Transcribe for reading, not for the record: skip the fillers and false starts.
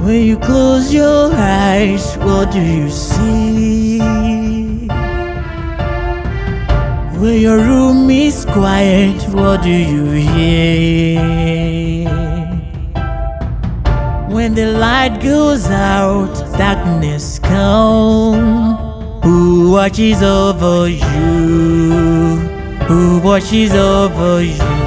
When you close your eyes, what do you see? When your room is quiet, what do you hear? When the light goes out, darkness comes. Who watches over you? Who watches over you?